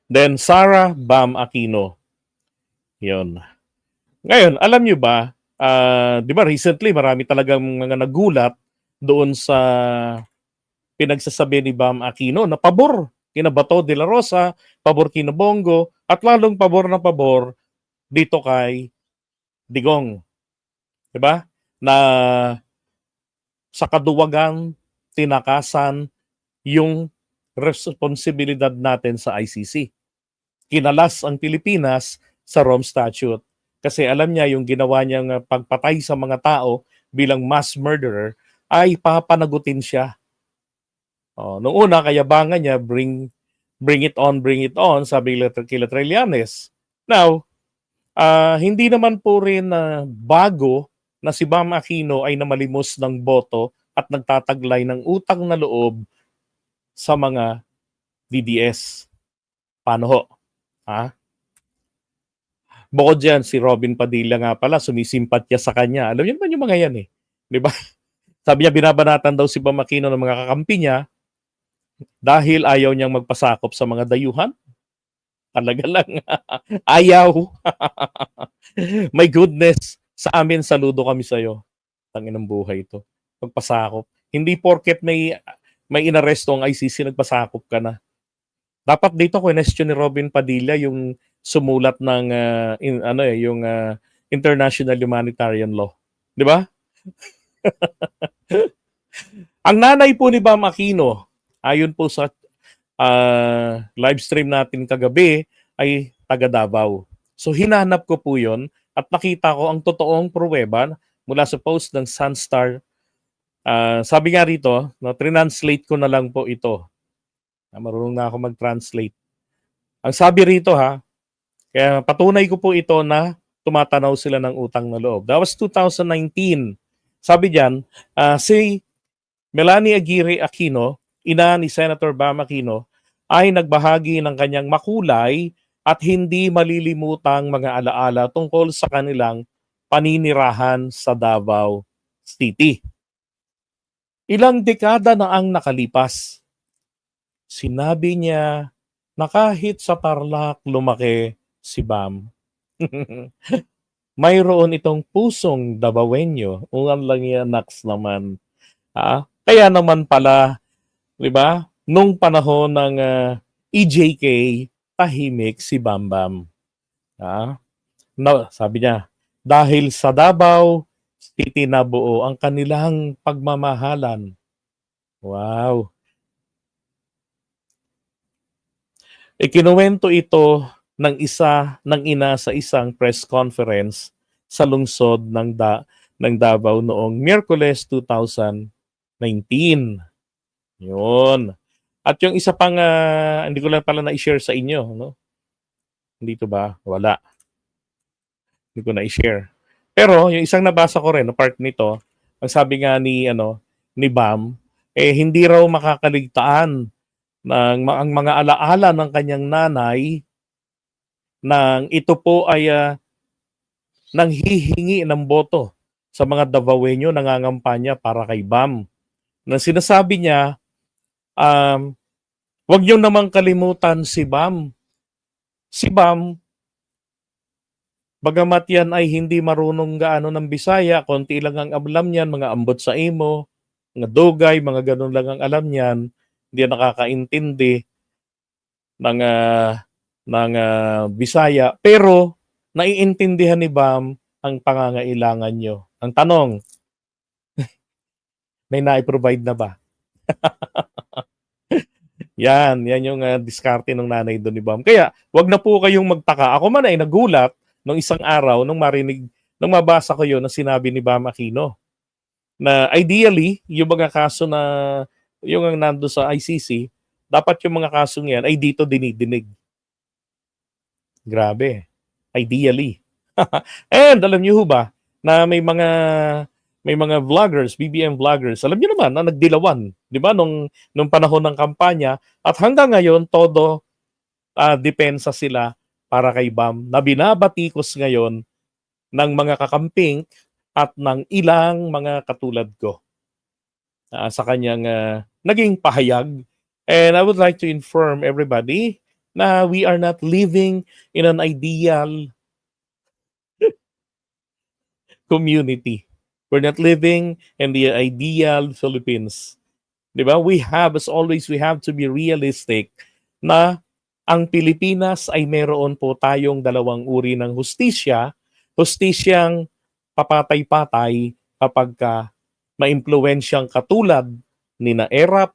Then Sara Bam Aquino. Yun. Ngayon, alam nyo ba, di ba recently marami talagang mga nagulat doon sa pinagsasabi ni Bam Aquino na pabor kina Bato de la Rosa, pabor kina Bongo, at lalong pabor na pabor dito kay Digong. Di ba? Na sa kaduwagang tinakasan yung responsibilidad natin sa ICC. Kinalas ang Pilipinas sa Rome Statute. Kasi alam niya yung ginawa niyang pagpatay sa mga tao bilang mass murderer ay papanagutin siya. Noong una, kayabangan niya, bring it on, sabi kila Trillanes. Now, hindi naman po rin bago na si Bam Aquino ay namalimos ng boto at nagtataglay ng utang na loob sa mga DDS. Paano ho? Ha? Bukod dyan, si Robin Padilla nga pala, sumisimpatya sa kanya. Alam niyo naman yung mga yan eh. Di ba? Sabi niya, binabanatan daw si Bam Aquino ng mga kakampi niya dahil ayaw niyang magpasakop sa mga dayuhan. Talaga lang. Ayaw. My goodness. Sa amin, saludo kami sa'yo. Tangin ng buhay ito. Magpasakop. Hindi porket may inaresto ang ICC, nagpasakop ka na. Dapat dito question ni Robin Padilla yung sumulat ng yung international humanitarian law. 'Di ba? Ang nanay po ni Bam Aquino, ayon po sa live stream natin kagabi, ay taga Davao. So hinanap ko po 'yon at nakita ko ang totoong pruweba mula sa post ng Sunstar. Sabi nga rito, translate ko na lang po ito. Marunong na ako mag-translate. Ang sabi rito kaya patunay ko po ito na tumatanaw sila ng utang na loob. That was 2019. Sabi diyan, si Melanie Aguirre Aquino, ina ni Senator Bam Aquino, ay nagbahagi ng kanyang makulay at hindi malilimutang mga alaala tungkol sa kanilang paninirahan sa Davao City. Ilang dekada na ang nakalipas. Sinabi niya na kahit sa Tarlac lumaki si Bam, mayroon itong pusong Davaoenyo. Ungan lang yan, naks naman. Kaya naman pala, di ba, nung panahon ng EJK, tahimik si Bam Bam. No, sabi niya, dahil sa Davao, titinabuo ang kanilang pagmamahalan. Wow. Ikinuwento ito ng ina sa isang press conference sa lungsod ng Davao noong Miyerkules 2019. Yun. At yung isa pang hindi ko lang pala na-share sa inyo, no? Dito ba? Wala. Hindi ko na-share. Pero yung isang nabasa ko rin na part nito, ang sabi nga ni Bam, hindi raw makakaligtaan ang mga alaala ng kanyang nanay nang ito po ay nanghihingi ng boto sa mga Davaoenyo, nangangampanya para kay Bam. Na sinasabi niya, wag niyo namang kalimutan si Bam. Si Bam, bagamat yan ay hindi marunong gaano ng Bisaya, konti lang ang alam niyan, mga ambot sa imo, mga dugay, mga ganun lang ang alam niyan, hindi nakakaintindi ng Bisaya, pero naiintindihan ni Bam ang pangangailangan nyo. Ang tanong, may na-provide na ba? yan yung diskarte ng nanay doon ni Bam. Kaya, wag na po kayong magtaka. Ako man ay nagulat nung isang araw nung mabasa ko yun na sinabi ni Bam Aquino na ideally, yung mga kaso na yung nando sa ICC, dapat yung mga kasong yan ay dito dinidinig. Grabe. Ideally. And alam niyo ba na may mga vloggers, BBM vloggers, alam niyo naman na nagdilawan, 'di ba, nung panahon ng kampanya at hanggang ngayon todo depensa sila para kay Bam na binabatikos ngayon ng mga kakamping at ng ilang mga katulad ko sa kanyang naging pahayag. And I would like to inform everybody na we are not living in an ideal community. We're not living in the ideal Philippines. 'Di ba? We have, as always, we have to be realistic na ang Pilipinas ay meron po tayong dalawang uri ng hustisya. Hustisyang papatay-patay kapag maimpluwensyang katulad ni na Erap,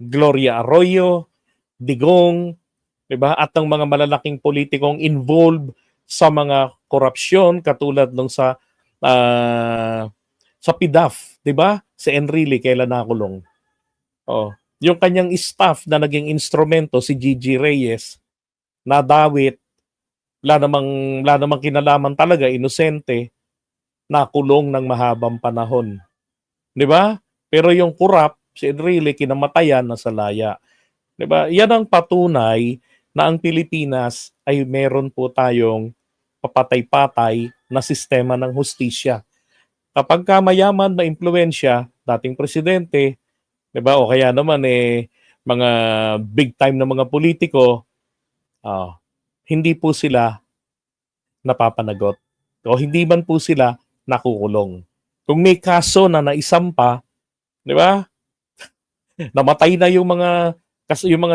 Gloria Arroyo, Digong, 'di ba? At ng mga malalaking politikong involved sa mga korupsyon katulad nung ah, sa PDAF, 'di ba? Si Enrile kailan nakulong. Oh, yung kanyang staff na naging instrumento si Gigi Reyes, nadawit, wala namang kinalaman talaga, inosente, nakulong ng mahabang panahon. 'Di ba? Pero yung kurap, si Enrile kinamatayan na sa laya. 'Di ba? Yan ang patunay na ang Pilipinas ay meron po tayong papatay-patay na sistema ng hustisya. Kapag ka mayaman, maimpluwensya, dating presidente, 'di ba? O kaya naman mga big time na mga politiko, hindi po sila napapanagot o hindi man po sila nakukulong. Kung may kaso na naisampa, 'di ba? Namatay na yung mga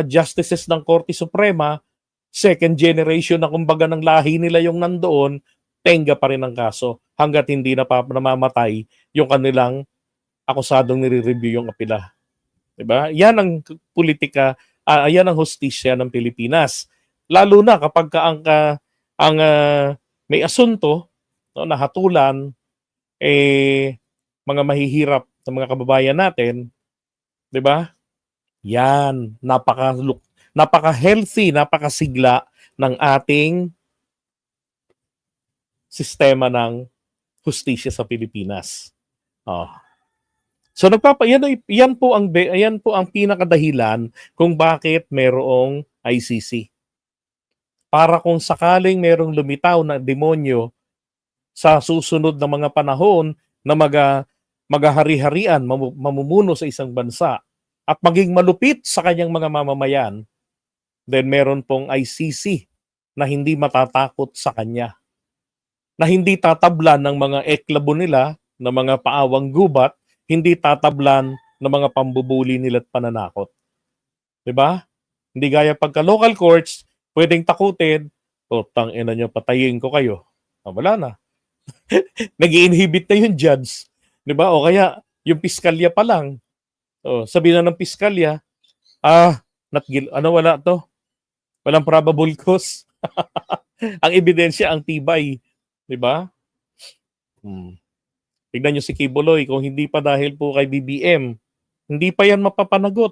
justices ng Korte Suprema, second generation na kumbaga ng lahi nila yung nandoon, tenga pa rin ang kaso hangga't hindi namamatay yung kanilang akusadong nire-review yung apela. 'Di ba? Yan ang politika, yan ang hustisya ng Pilipinas. Lalo na kapag may asunto, no, na hatulan mga mahihirap sa mga kababayan natin, 'di ba? Yan, napaka-healthy, napakasigla ng ating sistema ng hustisya sa Pilipinas. Oh. So yan po ang pinakadahilan kung bakit merong ICC. Para kung sakaling merong lumitaw na demonyo sa susunod na mga panahon na maghahari-harian, mamumuno sa isang bansa at maging malupit sa kanyang mga mamamayan, then meron pong ICC na hindi matatakot sa kanya. Na hindi tatablan ng mga eklabo nila, ng mga paawang gubat, hindi tatablan ng mga pambubuli nila at pananakot. 'Di ba? Hindi gaya pagka local courts, pwedeng takutin, tangina nyo, patayin ko kayo. Wala na. Nag-i-inhibit na yung judge. 'Di ba? O kaya, yung piskalya pa lang. Sabi na ng piskalya, wala to. Walang probable cause. Ang ebidensya, ang tibay. 'Di ba? Tignan nyo si Kibuloy, kung hindi pa dahil po kay BBM, hindi pa yan mapapanagot.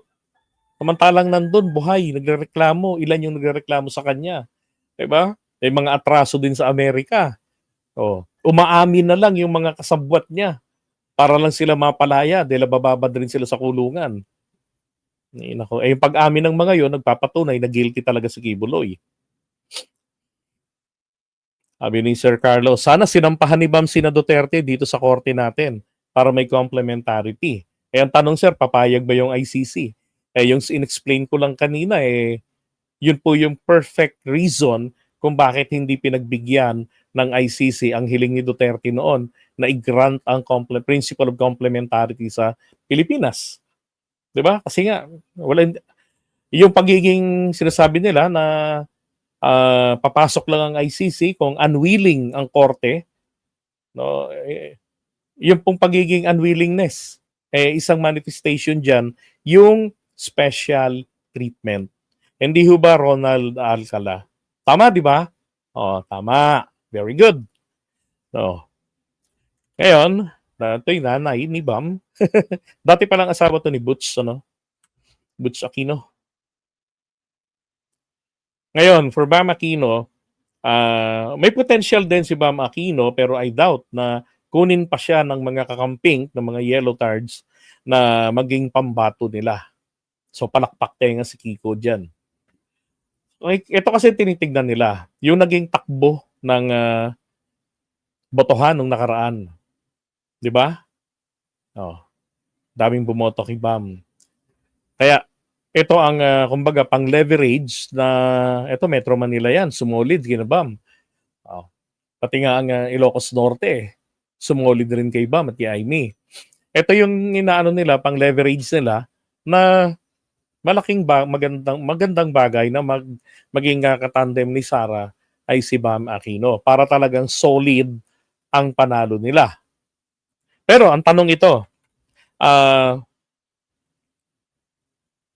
Samantalang nandun, buhay, nagrereklamo, ilan yung nagrereklamo sa kanya. 'Di ba? May mga atraso din sa Amerika. Umaamin na lang yung mga kasabwat niya para lang sila mapalaya dahil bababad rin sila sa kulungan. Yung pag-amin ng mga yon nagpapatunay na guilty talaga si Kibuloy. Sabi ni Sir Carlo, sana sinampahan ni Ma'am Sina Duterte dito sa korte natin para may complementarity. Ang tanong, sir, papayag ba yung ICC? Yung in-explain ko lang kanina, yun po yung perfect reason kung bakit hindi pinagbigyan ng ICC ang hiling ni Duterte noon na i-grant ang principle of complementarity sa Pilipinas. 'Di ba? Kasi nga, yung pagiging sinasabi nila na papasok lang ang ICC kung unwilling ang korte, no? Yung pong pagiging unwillingness, isang manifestation dyan, yung special treatment. Hindi ho ba, Ronald Alcala? Tama, di ba? Tama. Very good. Ngayon, ito yung nanay ni Bam. Dati palang asawa to ni Butch, Butch Aquino. Ngayon, for Bam Aquino, may potential din si Bam Aquino, pero I doubt na kunin pa siya ng mga kakamping, ng mga yellow cards, na maging pambato nila. So, palakpak tayo nga si Kiko dyan. Ito kasi tinitignan nila, yung naging takbo ng botohan nung nakaraan. Di ba? Daming bumoto kay Bam. Kaya, ito ang kumbaga pang-leverage na ito Metro Manila yan, sumolid kina BAM. Oh. Pati nga ang Ilocos Norte, sumolid rin kay BAM at kay Aimee. Ito yung inaano nila, pang-leverage nila na magandang bagay na maging katandem ni Sara ay si Bam Aquino para talagang solid ang panalo nila. Pero ang tanong ito,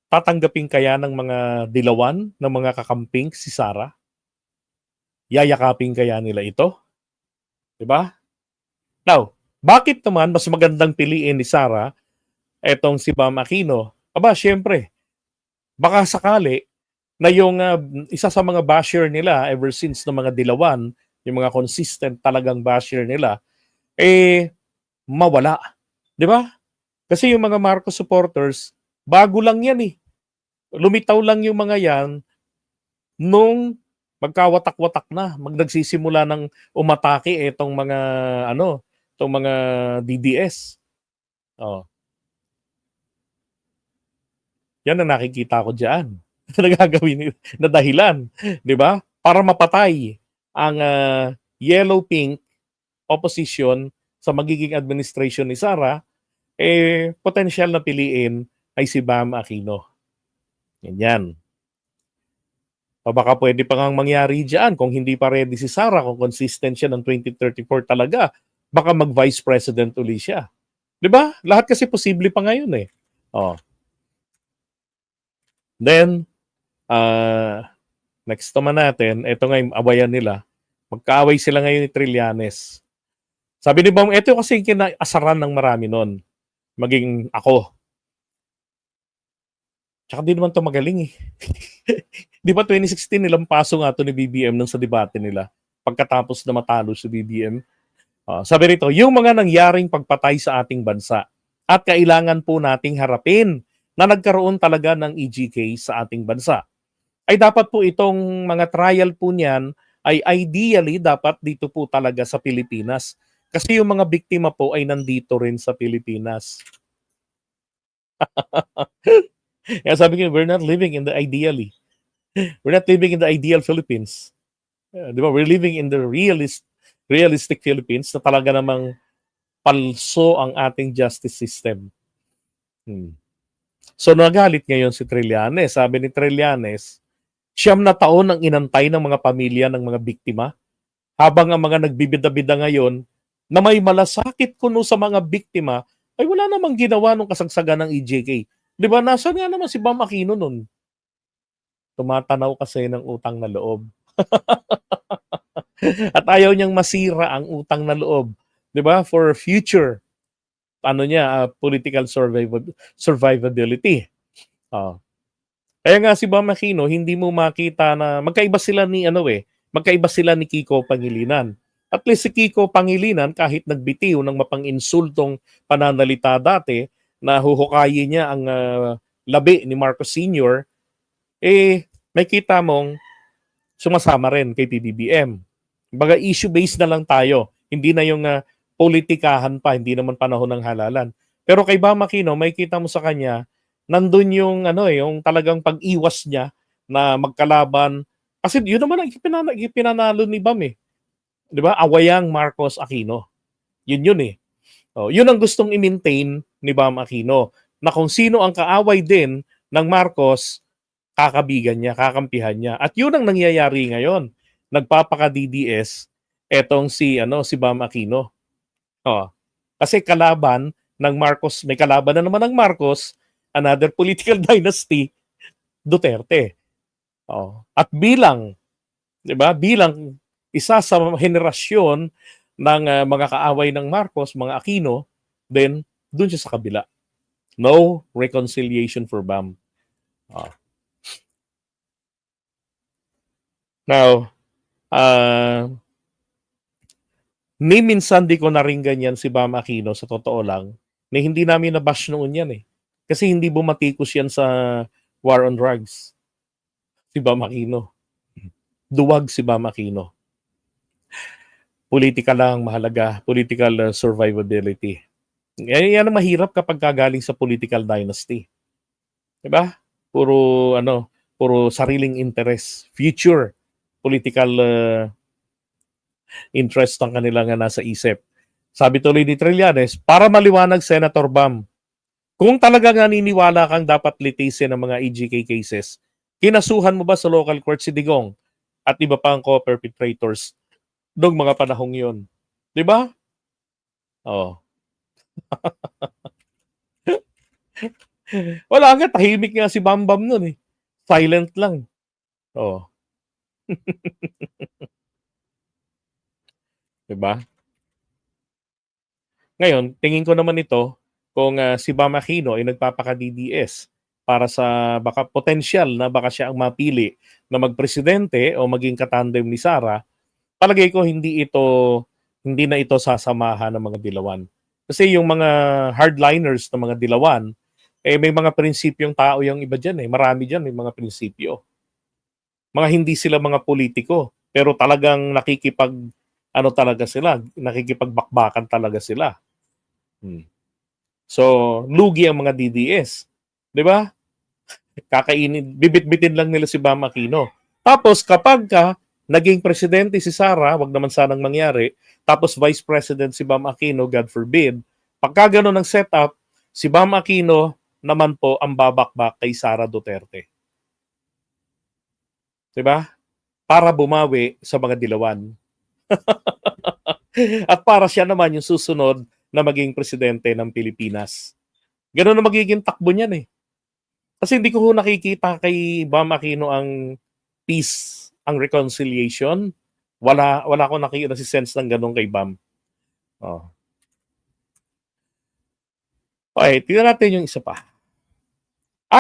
tatanggapin kaya ng mga dilawan, ng mga kakamping si Sara? Yayakapin kaya nila ito? Diba? Now, bakit naman mas magandang piliin ni Sara etong si Bam Aquino? Aba, syempre, baka sakali na yung isa sa mga basher nila ever since ng mga dilawan, yung mga consistent talagang basher nila, mawala. Di ba? Kasi yung mga Marcos supporters, bago lang yan eh. Lumitaw lang yung mga yan nung magkawatak-watak na, nagsisimula ng umatake itong mga itong mga DDS. Oh. Yan ang nakikita ko diyan. Nagagawin na dahilan, 'di ba? Para mapatay ang yellow-pink opposition sa magiging administration ni Sara, potential na piliin ay si Bam Aquino. Yan. O baka pwede pa ngang mangyari diyan kung hindi pa ready si Sara, kung consistent siya ng 2034 talaga, baka mag-vice president uli siya. 'Di ba? Lahat kasi posible pa ngayon eh. Oh. Then, next naman natin, ito nga yung awayan nila. Magkaaway sila ngayon ni Trillanes. Sabi ni Bam, ito kasi kinaasaran ng marami nun. Maging ako. Tsaka di naman to magaling eh. Di ba 2016 nilang paso nga to ni BBM nung sa debate nila pagkatapos na matalo si BBM. Sabi rito, yung mga nangyaring pagpatay sa ating bansa at kailangan po nating harapin na nagkaroon talaga ng EGK sa ating bansa. Ay dapat po itong mga trial po niyan ay ideally dapat dito po talaga sa Pilipinas. Kasi yung mga biktima po ay nandito rin sa Pilipinas. Kaya sabi ko, we're not living in the ideally. We're not living in the ideal Philippines. Di ba? We're living in the realistic Philippines na talaga namang palso ang ating justice system. So nagalit ngayon si Trillanes. Sabi ni Trillanes, 9 na taon ang inantay ng mga pamilya ng mga biktima habang ang mga nagbibida-bida ngayon na may malasakit kuno sa mga biktima ay wala namang ginawa nung kasagsagan ng EJK. Di ba? Nasaan nga naman si Bam Aquino nun? Tumatanaw kasi ng utang na loob. At ayaw niyang masira ang utang na loob. Di ba? For future, political survivability. Kaya nga si Bam Aquino, hindi mo makita na magkaiba sila ni Kiko Pangilinan. At least si Kiko Pangilinan, kahit nagbitiw ng mapang-insultong pananalita dati, na huhukayin niya ang labi ni Marcos Sr., may kita mong sumasama rin kay PBBM. Baga issue-based na lang tayo. Hindi na yung politikahan pa, hindi naman panahon ng halalan. Pero kay Bam Aquino, may kita mo sa kanya, nandun yung yung talagang pag-iwas niya na magkalaban. Kasi yun naman ang pinanalo ni Bam eh. 'Di ba? Awayang Marcos Aquino. Yun eh. Yun ang gustong i-maintain ni Bam Aquino, na kung sino ang kaaway din ng Marcos, kakabigan niya, kakampihan niya. At yun ang nangyayari ngayon. Nagpapaka-DDS etong si Bam Aquino. Kasi kalaban ng Marcos, may kalaban na naman ng Marcos, another political dynasty, Duterte. At bilang, 'di ba? Bilang isa sa henerasyon ng mga kaaway ng Marcos, mga Aquino, then doon siya sa kabila. No reconciliation for Bam. Now, ni minsan di ko naringgan yan si Bam Aquino, sa totoo lang, na hindi namin nabash noon yan eh. Kasi hindi bumatikos yan sa war on drugs. Si Bam Aquino. Duwag si Bam Aquino. Politika lang mahalaga, political survivability. Yan ang mahirap kapag kagaling sa political dynasty. Diba? Puro ano, puro sariling interest, future political interest ang kanilang nasa isip. Sabi tuloy ni Trillanes, para maliwanag Senator Bam, kung talagang naniniwala kang dapat litisin ang mga EJK cases, kinasuhan mo ba sa local court si Digong at iba pang co-perpetrators noong mga panahong yun? Di ba? Oh. Wala nga, tahimik nga si Bambam nun eh. Silent lang. Oh. Di ba? Ngayon, tingin ko naman ito, kung si Bam Aquino ay nagpapaka-DDS para sa baka potensyal na baka siya ang mapili na magpresidente o maging katandem ni Sara, palagay ko hindi na ito sasamahan ng mga dilawan. Kasi yung mga hardliners ng mga dilawan, may mga prinsipyong tao yung iba dyan eh. Marami dyan, may mga prinsipyo. Mga hindi sila mga politiko, pero talagang talaga sila, nakikipagbakbakan talaga sila. So, lugi ang mga DDS. 'Di ba? Bibit-bitin lang nila si Bam Aquino. Tapos kapag naging presidente si Sara, wag naman sanang mangyari, tapos vice president si Bam Aquino, God forbid, pagka ganun ang setup, si Bam Aquino naman po ang babakbak kay Sara Duterte. 'Di ba? Para bumawi sa mga dilawan. At para siya naman yung susunod na maging presidente ng Pilipinas. Ganun na magiging takbo niyan eh. Kasi hindi ko nakikita kay Bam Aquino ang peace, ang reconciliation. Wala akong nasi-sense ng ganun kay Bam. Oh. Okay, tingnan natin yung isa pa.